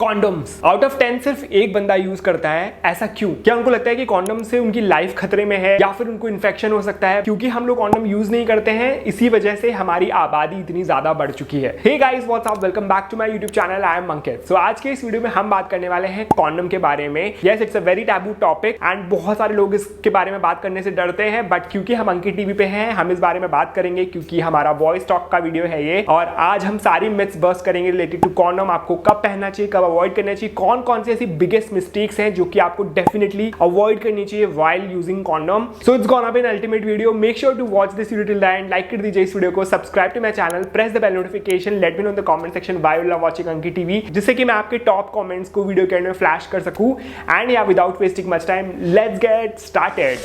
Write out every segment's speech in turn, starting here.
Condoms out of 10 सिर्फ एक बंदा यूज करता है। ऐसा क्यों? क्या उनको लगता है कि कॉन्डोम से उनकी लाइफ खतरे में है या फिर उनको इन्फेक्शन हो सकता है? क्योंकि हम लोग कॉन्डोम यूज नहीं करते हैं, इसी वजह से हमारी आबादी इतनी ज्यादा बढ़ चुकी है। Hey guys, what's up, welcome back to my YouTube channel. I am Ankit. So आज के इस वीडियो में हम बात करने वाले हैं कॉन्डोम के बारे में। Yes, it's a very taboo topic and बहुत सारे लोग इसके बारे में बात करने से डरते हैं, बट क्योंकि हम अंकित टीवी पे हैं, हम इस बारे में बात करेंगे क्योंकि हमारा वॉइस टॉक का वीडियो है ये। और आज हम सारी मिथ्स बस्ट करेंगे रिलेटेड टू कॉन्डोम। आपको कब पहनना चाहिए, कब अवॉइड करना चाहिए, कौन कौन सी ऐसी बिगेस्ट मिस्टेक्स हैं जो कि आपको डेफिनेटली अवॉइड करनी चाहिए while using condom. So it's gonna be an ultimate video. Make sure to watch this video till the end. Like कर दीजिए इस वीडियो को, subscribe to my channel, press the bell notification, let me know in the comment section why you love watching Ankit TV, जिससे कि मैं आपके top comments को video के एंड में फ्लैश कर सकूं। And yeah without wasting much time, let's get started.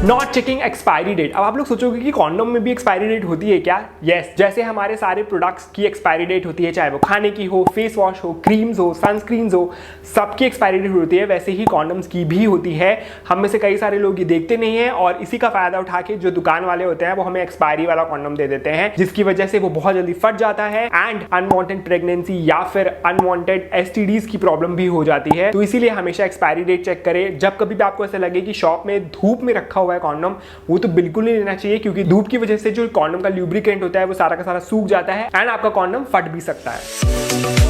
Not checking expiry date. अब आप लोग सोचोगे कि कॉन्डोम में भी एक्सपायरी डेट होती है क्या? यस, जैसे हमारे सारे प्रोडक्ट्स की एक्सपायरी डेट होती है, चाहे वो खाने की हो, फेस वॉश हो, क्रीम्स हो, सनस्क्रीन्स हो, सबकी एक्सपायरी डेट होती है। वैसे ही कॉन्डोम्स की भी होती है। हम में से कई सारे लोग ये देखते नहीं है और इसी का फायदा उठा के जो दुकान वाले होते हैं वो हमें एक्सपायरी वाला कॉन्डोम दे देते हैं, जिसकी वजह से वो बहुत जल्दी फट जाता है एंड अनवांटेड प्रेगनेंसी या फिर अनवांटेड एसटीडीज की प्रॉब्लम भी हो जाती है। तो इसीलिए हमेशा एक्सपायरी डेट चेक करें। जब कभी भी आपको ऐसा लगे कि शॉप में धूप में रखा हुआ है कॉन्डोम, वो तो बिल्कुल नहीं लेना चाहिए, क्योंकि धूप की वजह से जो कॉन्डोम का ल्यूब्रिकेंट होता है वो सारा का सारा सूख जाता है एंड आपका कॉन्डोम फट भी सकता है।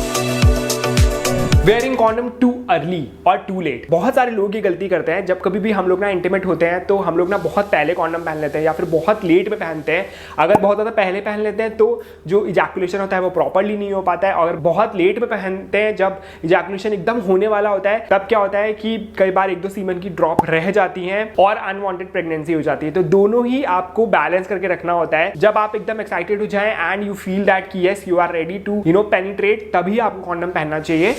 वेयरिंग कॉन्डोम टू अर्ली और टू लेट। बहुत सारे लोग ये गलती करते हैं। जब कभी भी हम लोग ना इंटीमेट होते हैं तो हम लोग ना बहुत पहले कॉन्डोम पहन लेते हैं या फिर बहुत लेट में पहनते हैं। अगर बहुत ज़्यादा पहले पहन लेते हैं तो जो इजैकुलेशन होता है वो प्रॉपरली नहीं हो पाता है। अगर बहुत लेट में पहनते हैं, जब इजैकुलेशन एकदम होने वाला होता है, तब क्या होता है कि कई बार एक दो सीमन की ड्रॉप रह जाती हैं और अनवांटेड प्रेगनेंसी हो जाती है। तो दोनों ही आपको बैलेंस करके रखना होता है। जब आप एकदम एक्साइटेड हो जाएं एंड यू फील दैट कि yes you are ready to penetrate, तभी आपको कॉन्डोम पहनना चाहिए।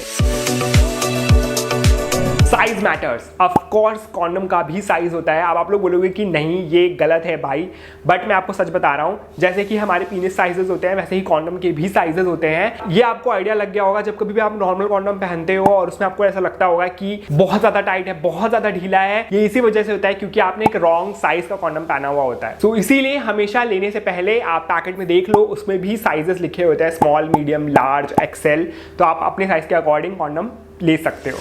Size matters. Of course condom का भी साइज होता है। अब आप लोग बोलोगे कि नहीं ये गलत है भाई, बट मैं आपको सच बता रहा हूं, जैसे कि हमारे पीनिस साइजेस होते हैं वैसे ही कॉन्डोम के भी साइजेस होते हैं। ये आपको आइडिया लग गया होगा जब कभी भी आप नॉर्मल कॉन्डोम पहनते हो और उसमें आपको ऐसा लगता होगा कि बहुत ज्यादा टाइट है, बहुत ज्यादा ढीला है। ये इसी वजह से होता है क्योंकि आपने एक रॉन्ग साइज का कॉन्डोम पहना हुआ होता है। तो इसीलिए हमेशा लेने से पहले आप पैकेट में देख लो, उसमें भी साइजेस लिखे होते हैं, स्मॉल, मीडियम, लार्ज, एक्सेल। तो आप अपने साइज के अकॉर्डिंग कॉन्डोम ले सकते हो।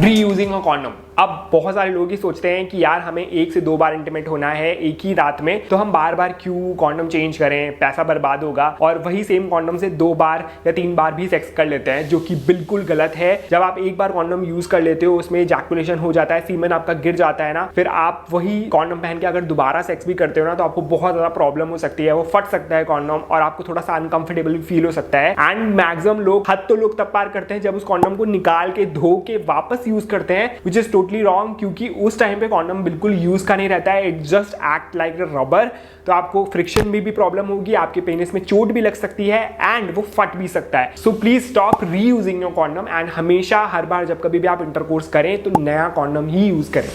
रीयूजिंग अ कॉन्डोम। अब बहुत सारे लोग ही सोचते हैं कि यार हमें 1 से 2 बार इंटीमेट होना है एक ही रात में, तो हम बार बार क्यों कॉन्डोम चेंज करें, पैसा बर्बाद होगा। और वही सेम कॉन्डोम से 2 बार या 3 बार भी सेक्स कर लेते हैं, जो कि बिल्कुल गलत है। जब आप एक बार कॉन्डोम यूज कर लेते हो, उसमें इजैकुलेशन हो जाता है, सीमन आपका गिर जाता है ना, फिर आप वही कॉन्डोम पहन के अगर दोबारा सेक्स भी करते हो ना, तो आपको बहुत ज्यादा प्रॉब्लम हो सकती है। वो फट सकता है कॉन्डोम और आपको थोड़ा सा अनकंफर्टेबल फील हो सकता है। एंड मैक्सिमम लोग, हद तो लोग तब पार करते हैं जब उस कॉन्डोम को निकाल के धो के वापस यूज करते हैं, विच इज टोटली रॉन्ग, क्योंकि उस टाइम पे कॉन्डोम बिल्कुल यूज का नहीं रहता है। It just act like a rubber. तो आपको फ्रिक्शन में भी प्रॉब्लम होगी, आपके पेनिस में चोट भी लग सकती है एंड वो फट भी सकता है। So please stop reusing your condom and हमेशा हर बार जब कभी भी आप इंटरकोर्स करें तो नया कॉन्डोम ही यूज करें।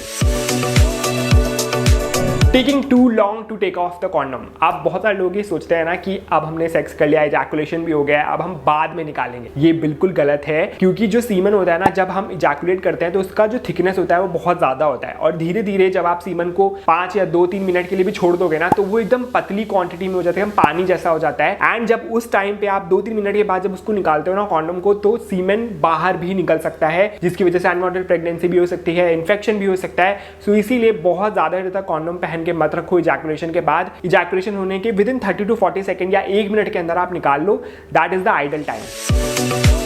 Taking too long to take off the condom. आप बहुत सारे लोग ये सोचते हैं ना कि अब हमने सेक्स कर लिया, इजैकुलेशन भी हो गया, अब हम बाद में निकालेंगे। ये बिल्कुल गलत है, क्योंकि जो सीमन होता है ना, जब हम इजैकुलेट करते हैं तो उसका जो थिकनेस होता है वो बहुत ज्यादा होता है और धीरे धीरे जब आप सीमन को 5 या 2-3 मिनट के लिए भी छोड़ दोगे ना, तो वो एकदम पतली क्वांटिटी में हो जाता है, पानी जैसा हो जाता है। एंड जब उस टाइम पे आप 2-3 मिनट के बाद जब उसको निकालते हो ना कॉन्डोम को, तो सीमन बाहर भी निकल सकता है, जिसकी वजह से अनवांटेड प्रेगनेंसी भी हो सकती है, इन्फेक्शन भी हो सकता है। सो इसीलिए बहुत ज्यादा देर तक कॉन्डोम पहन के मत रखो। इजैकुलेशन के बाद, इजैकुलेशन होने के विदिन 30 to 40 सेकंड या 1 मिनट के अंदर आप निकाल लो। That is the idle time.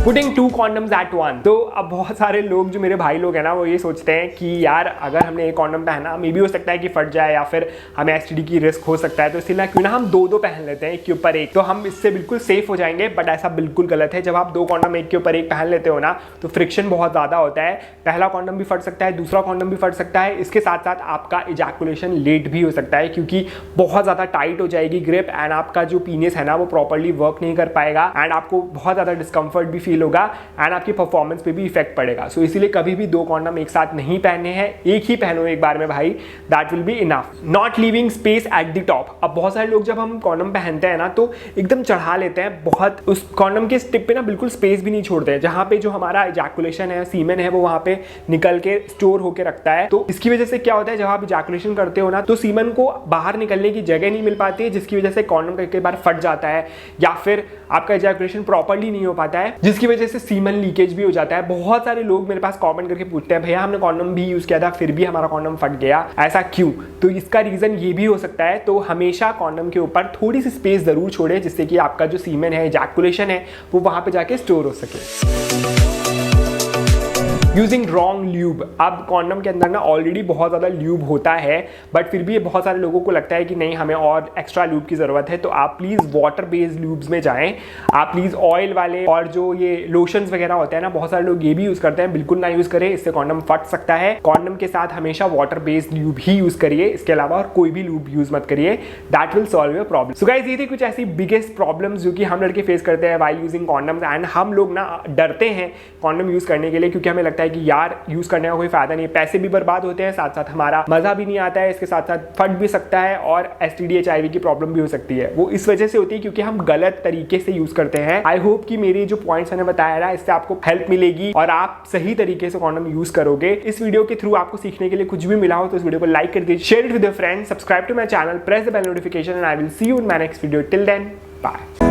Putting 2 condoms at one। तो अब बहुत सारे लोग, जो मेरे भाई लोग हैं ना, वो ये सोचते हैं कि यार अगर हमने एक कॉन्डम पहना, मे भी हो सकता है कि फट जाए या फिर हमें एसटीडी की रिस्क हो सकता है, तो इसलिए क्यों ना हम 2-2 पहन लेते हैं, एक के ऊपर एक, तो हम इससे बिल्कुल सेफ हो जाएंगे। बट ऐसा बिल्कुल गलत है। जब आप 2 कॉन्डम एक के ऊपर एक पहन लेते हो ना, तो फ्रिक्शन बहुत ज्यादा होता है। पहला कॉन्डम भी फट सकता है, दूसरा कॉन्डम भी फट सकता है। इसके साथ साथ आपका इजैकुलेशन लेट भी हो सकता है, क्योंकि बहुत ज्यादा टाइट हो जाएगी ग्रिप एंड आपका जो पीनिस है ना वो प्रॉपर्ली वर्क नहीं कर पाएगा एंड आपको बहुत ज्यादा डिस्कंफर्ट भी फील होगा एंड आपकी परफॉर्मेंस पे भी इफेक्ट पड़ेगा। सो इसीलिए कभी भी 2 कॉन्डम एक साथ नहीं पहनने हैं, एक ही पहनो एक बार में भाई, that will be enough. Not leaving space at the top. अब बहुत सारे लोग जब हम कॉन्डम पहनते हैं ना तो एकदम चढ़ा लेते हैं बहुत, उस कॉन्डम के टिप पे ना बिल्कुल स्पेस भी नहीं छोड़ते हैं, जहां पे जो हमारा इजैकुलेशन है, सीमेन है, वो वहां पे निकल के स्टोर होकर रखता है। तो इसकी वजह से क्या होता है, जब आप इजैकुलेशन करते हो ना तो सीमेन को बाहर निकलने की जगह नहीं मिल पाती है, जिसकी वजह से कॉन्डम कई बार फट जाता है या फिर आपका इजैकुलेशन प्रॉपर्ली नहीं हो पाता है, जिसकी वजह से सीमेन लीकेज भी हो जाता है। बहुत सारे लोग मेरे पास कमेंट करके पूछते हैं, भैया हमने कॉन्डम भी यूज किया था फिर भी हमारा कॉन्डम फट गया, ऐसा क्यों? तो इसका रीजन ये भी हो सकता है। तो हमेशा कॉन्डम के ऊपर थोड़ी सी स्पेस जरूर छोड़े, जिससे कि आपका जो सीमेन है, इजैकुलेशन है, वो वहां पे जाके स्टोर हो सके। Using wrong lube. अब कॉन्डम के अंदर ना ऑलरेडी बहुत ज़्यादा ल्यूब होता है, बट फिर भी ये बहुत सारे लोगों को लगता है कि नहीं हमें और एक्स्ट्रा ल्यूब की ज़रूरत है। तो आप प्लीज़ वाटर बेस्ड ल्यूब्स में जाएं। आप प्लीज़ ऑयल वाले और जो ये लोशंस वगैरह होते हैं ना, बहुत सारे लोग ये भी यूज़ करते हैं, बिल्कुल ना यूज़ करें, इससे कॉन्डम फट सकता है। कॉन्डम के साथ हमेशा वाटर बेस्ड ल्यूब ही यूज़ करिए, इसके अलावा और कोई भी ल्यूब यूज़ मत करिए, that will solve your problem. So guys, ये थी कुछ ऐसी बिगेस्ट प्रॉब्लम्स जो कि हम लड़के फेस करते हैं व्हाइल यूजिंग कॉन्डम्स। एंड हम लोग ना डरते हैं कॉन्डम यूज़ करने के लिए, क्योंकि हमें लगता है कि यार यूज़ करने का कोई फायदा नहीं है, पैसे भी बर्बाद होते हैं, साथ साथ हमारा मजा भी नहीं आता है, इसके साथ साथ फट भी सकता है और STD HIV की प्रॉब्लम भी हो सकती है। वो इस वजह से होती है क्योंकि हम गलत तरीके से यूज करते हैं। आई होप कि मेरी जो पॉइंट्स मैंने बताया ना, इससे आपको हेल्प मिलेगी और आप सही तरीके से कॉन्डम यूज करोगे। इस वीडियो के थ्रू आपको सीखने के लिए कुछ भी मिला हो तो इस वीडियो को लाइक कर दीजिए, share it with your friends, subscribe to my channel, press the bell notification and I will see you in my next video. Till then, bye.